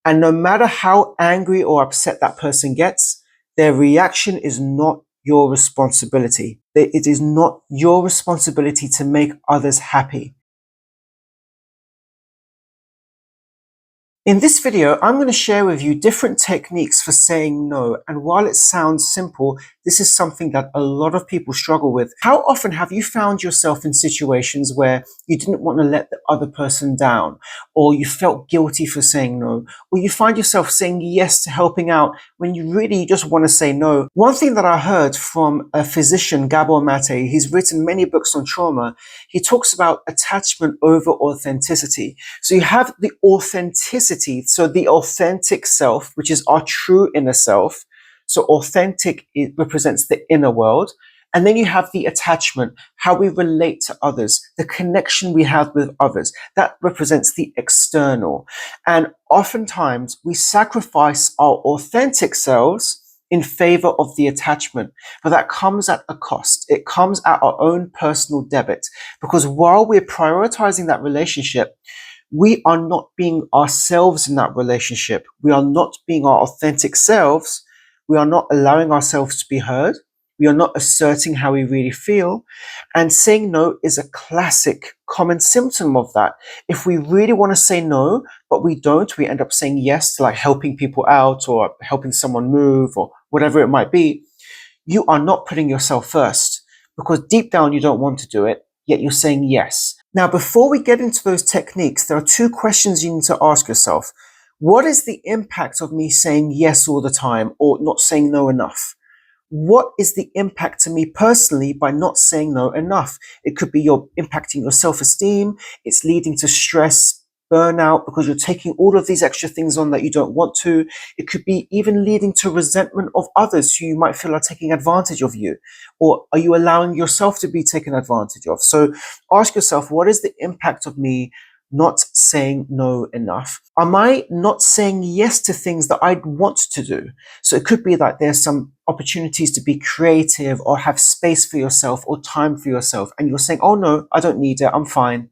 And no matter how angry or upset that person gets, their reaction is not your responsibility. It is not your responsibility to make others happy. In this video, I'm going to share with you different techniques for saying no. And while it sounds simple, this is something that a lot of people struggle with. How often have you found yourself in situations where you didn't want to let the other person down, or you felt guilty for saying no, or you find yourself saying yes to helping out when you really just want to say no? One thing that I heard from a physician, Gabor Mate, he's written many books on trauma. He talks about attachment over authenticity. So you have the authenticity, so the authentic self, which is our true inner self. So authentic, it represents the inner world. And then you have the attachment, how we relate to others, the connection we have with others. That represents the external. And oftentimes we sacrifice our authentic selves in favor of the attachment. But that comes at a cost. It comes at our own personal debit. Because while we're prioritizing that relationship, we are not being ourselves in that relationship. We are not being our authentic selves. We are not allowing ourselves to be heard. We are not asserting how we really feel. And saying no is a classic common symptom of that. If we really want to say no, but we don't, we end up saying yes to like helping people out or helping someone move or whatever it might be. You are not putting yourself first, because deep down you don't want to do it, yet you're saying yes. Now, before we get into those techniques, there are two questions you need to ask yourself. What is the impact of me saying yes all the time or not saying no enough? What is the impact to me personally by not saying no enough? It could be you're impacting your self-esteem. It's leading to stress, burnout, because you're taking all of these extra things on that you don't want to. It could be even leading to resentment of others who you might feel are taking advantage of you. Or are you allowing yourself to be taken advantage of? So ask yourself, what is the impact of me not saying no enough? Am I not saying yes to things that I want to do? So it could be that there's some opportunities to be creative or have space for yourself or time for yourself. And you're saying, oh no, I don't need it, I'm fine.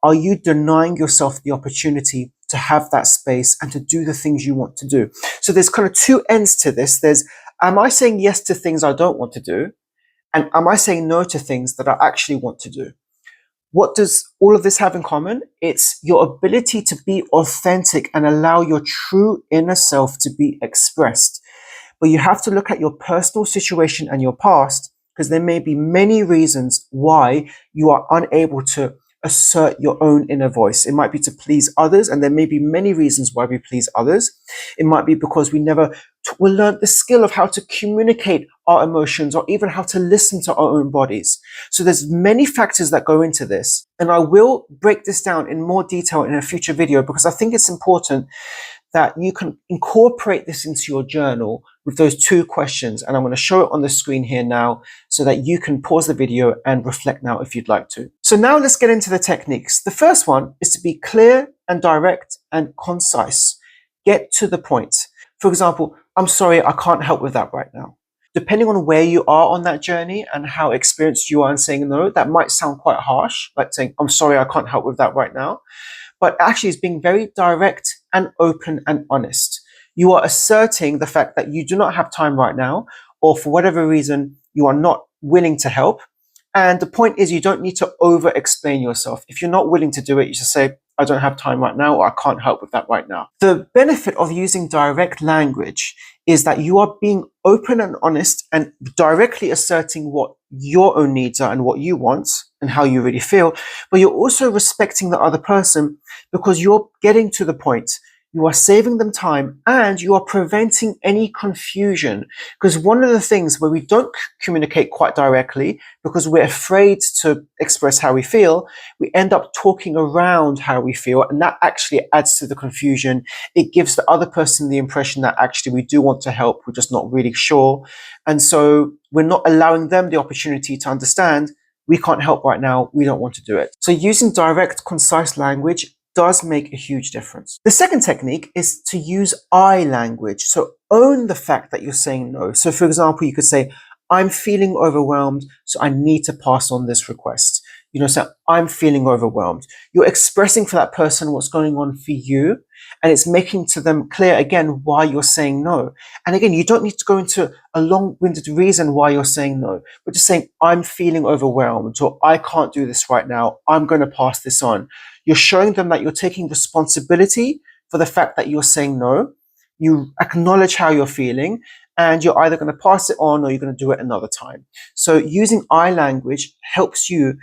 Are you denying yourself the opportunity to have that space and to do the things you want to do? So there's kind of two ends to this. There's, am I saying yes to things I don't want to do? And am I saying no to things that I actually want to do? What does all of this have in common? It's your ability to be authentic and allow your true inner self to be expressed. But you have to look at your personal situation and your past, because there may be many reasons why you are unable to assert your own inner voice. It might be to please others, and there may be many reasons why we please others. It might be because we never learned the skill of how to communicate our emotions or even how to listen to our own bodies. So there's many factors that go into this, and I will break this down in more detail in a future video, because I think it's important that you can incorporate this into your journal with those two questions. And I'm going to show it on the screen here now so that you can pause the video and reflect now if you'd like to. So now let's get into the techniques. The first one is to be clear and direct and concise. Get to the point. For example, I'm sorry, I can't help with that right now. Depending on where you are on that journey and how experienced you are in saying no, that might sound quite harsh, like saying, I'm sorry, I can't help with that right now. But actually it's being very direct and open and honest. You are asserting the fact that you do not have time right now, or for whatever reason, you are not willing to help. And the point is, you don't need to over explain yourself. If you're not willing to do it, you just say, I don't have time right now, or I can't help with that right now. The benefit of using direct language is that you are being open and honest and directly asserting what your own needs are and what you want and how you really feel. But you're also respecting the other person, because you're getting to the point. You are saving them time and you are preventing any confusion. Because one of the things where we don't communicate quite directly because we're afraid to express how we feel, we end up talking around how we feel, and that actually adds to the confusion. It gives the other person the impression that actually we do want to help, we're just not really sure. And so we're not allowing them the opportunity to understand, we can't help right now, we don't want to do it. So using direct, concise language does make a huge difference. The second technique is to use I language. So own the fact that you're saying no. So for example, you could say, I'm feeling overwhelmed, so I need to pass on this request. So I'm feeling overwhelmed. You're expressing for that person what's going on for you, and it's making to them clear again why you're saying no. And again, you don't need to go into a long-winded reason why you're saying no, but just saying, I'm feeling overwhelmed, or I can't do this right now. I'm going to pass this on. You're showing them that you're taking responsibility for the fact that you're saying no. You acknowledge how you're feeling, and you're either going to pass it on or you're going to do it another time. So using I language helps you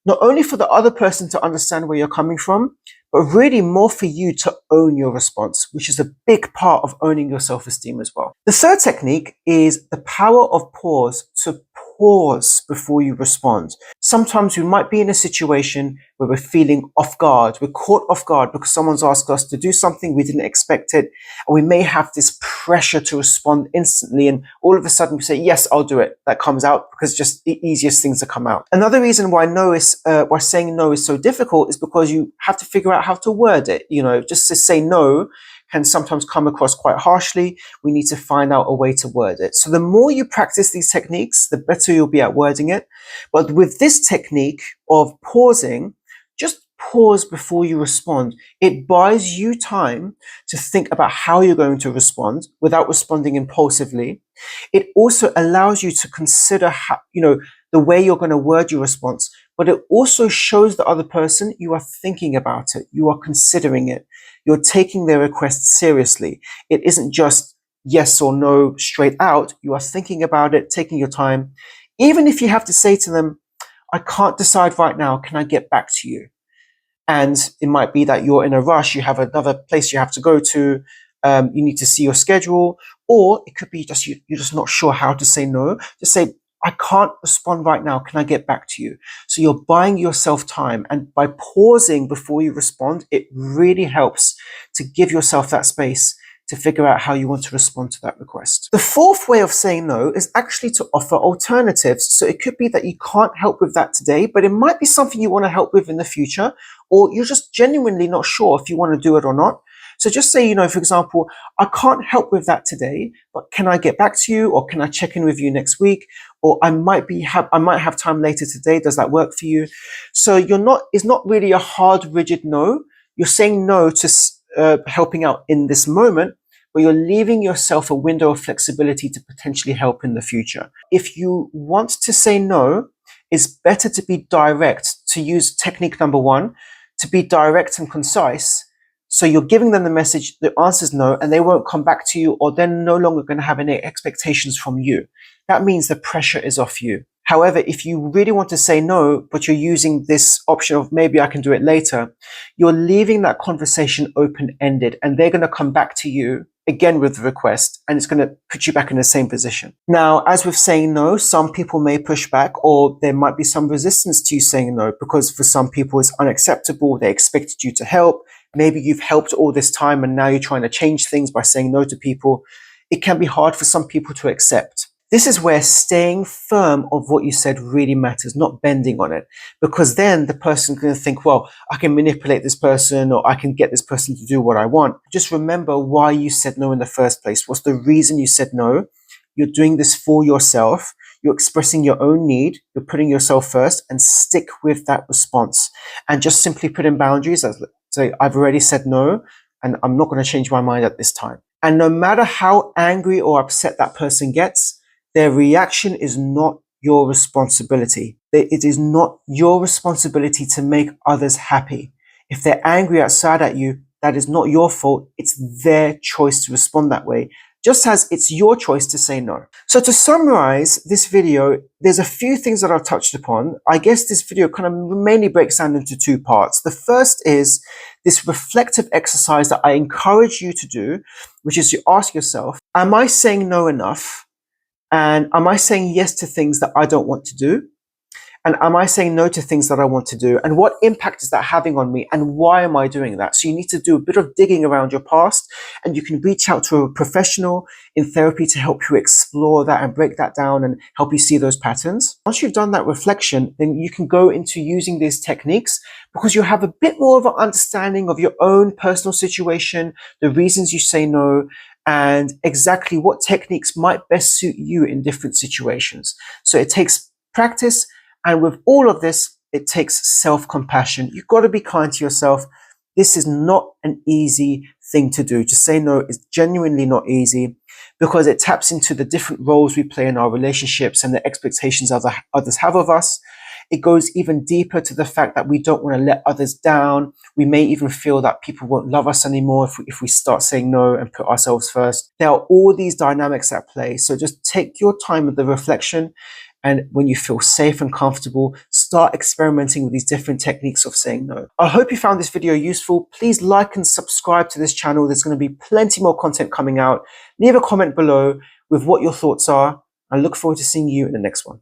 not only for the other person to understand where you're coming from, but really more for you to own your response, which is a big part of owning your self-esteem as well. The third technique is the power of pause, to pause before you respond. Sometimes we might be in a situation where we're feeling off guard. We're caught off guard because someone's asked us to do something, we didn't expect it, and we may have this pressure to respond instantly, and all of a sudden we say, yes, I'll do it. That comes out because it's just the easiest things to come out. Another reason why saying no is so difficult is because you have to figure out how to word it. Just to say no can sometimes come across quite harshly. We need to find out a way to word it. So the more you practice these techniques, the better you'll be at wording it. But with this technique of pausing, just pause before you respond. It buys you time to think about how you're going to respond without responding impulsively. It also allows you to consider the way you're going to word your response, but it also shows the other person you are thinking about it. You are considering it. You're taking their request seriously. It isn't just yes or no straight out. You are thinking about it, taking your time. Even if you have to say to them, I can't decide right now, can I get back to you? And it might be that you're in a rush, you have another place you have to go to, you need to see your schedule, or it could be just you're just not sure how to say no. Just say, I can't respond right now, can I get back to you? So you're buying yourself time, and by pausing before you respond, it really helps to give yourself that space to figure out how you want to respond to that request. The fourth way of saying no is actually to offer alternatives. So it could be that you can't help with that today, but it might be something you want to help with in the future, or you're just genuinely not sure if you want to do it or not. So just say, for example, I can't help with that today, but can I get back to you, or can I check in with you next week? Or I might have time later today. Does that work for you? So it's not really a hard, rigid no. You're saying no to helping out in this moment, but you're leaving yourself a window of flexibility to potentially help in the future. If you want to say no, it's better to be direct, to use technique number 1, to be direct and concise. So you're giving them the message, the answer is no, and they won't come back to you, or they're no longer going to have any expectations from you. That means the pressure is off you. However, if you really want to say no, but you're using this option of maybe I can do it later, you're leaving that conversation open-ended, and they're going to come back to you again with the request, and it's going to put you back in the same position. Now, as with saying no, some people may push back, or there might be some resistance to you saying no, because for some people it's unacceptable. They expected you to help. Maybe you've helped all this time and now you're trying to change things by saying no to people. It can be hard for some people to accept. This is where staying firm of what you said really matters, not bending on it, because then the person's going to think, well, I can manipulate this person, or I can get this person to do what I want. Just remember why you said no in the first place. What's the reason you said no? You're doing this for yourself. You're expressing your own need. You're putting yourself first, and stick with that response. And just simply put in boundaries. Say, I've already said no, and I'm not going to change my mind at this time. And no matter how angry or upset that person gets, their reaction is not your responsibility. It is not your responsibility to make others happy. If they're angry outside at you, that is not your fault. It's their choice to respond that way, just as it's your choice to say no. So to summarize this video, there's a few things that I've touched upon. I guess this video kind of mainly breaks down into 2 parts. The first is this reflective exercise that I encourage you to do, which is to ask yourself, am I saying no enough? And am I saying yes to things that I don't want to do? And am I saying no to things that I want to do? And what impact is that having on me? And why am I doing that? So you need to do a bit of digging around your past, and you can reach out to a professional in therapy to help you explore that and break that down and help you see those patterns. Once you've done that reflection, then you can go into using these techniques, because you have a bit more of an understanding of your own personal situation, the reasons you say no, and exactly what techniques might best suit you in different situations. So it takes practice. And with all of this, It takes self-compassion. You've got to be kind to yourself. This is not an easy thing to do. To say no is genuinely not easy because it taps into the different roles we play in our relationships and the expectations others have of us. It goes even deeper to the fact that we don't want to let others down. We may even feel that people won't love us anymore if we start saying no and put ourselves first. There are all these dynamics at play. So just take your time with the reflection. And when you feel safe and comfortable, start experimenting with these different techniques of saying no. I hope you found this video useful. Please like and subscribe to this channel. There's going to be plenty more content coming out. Leave a comment below with what your thoughts are. I look forward to seeing you in the next one.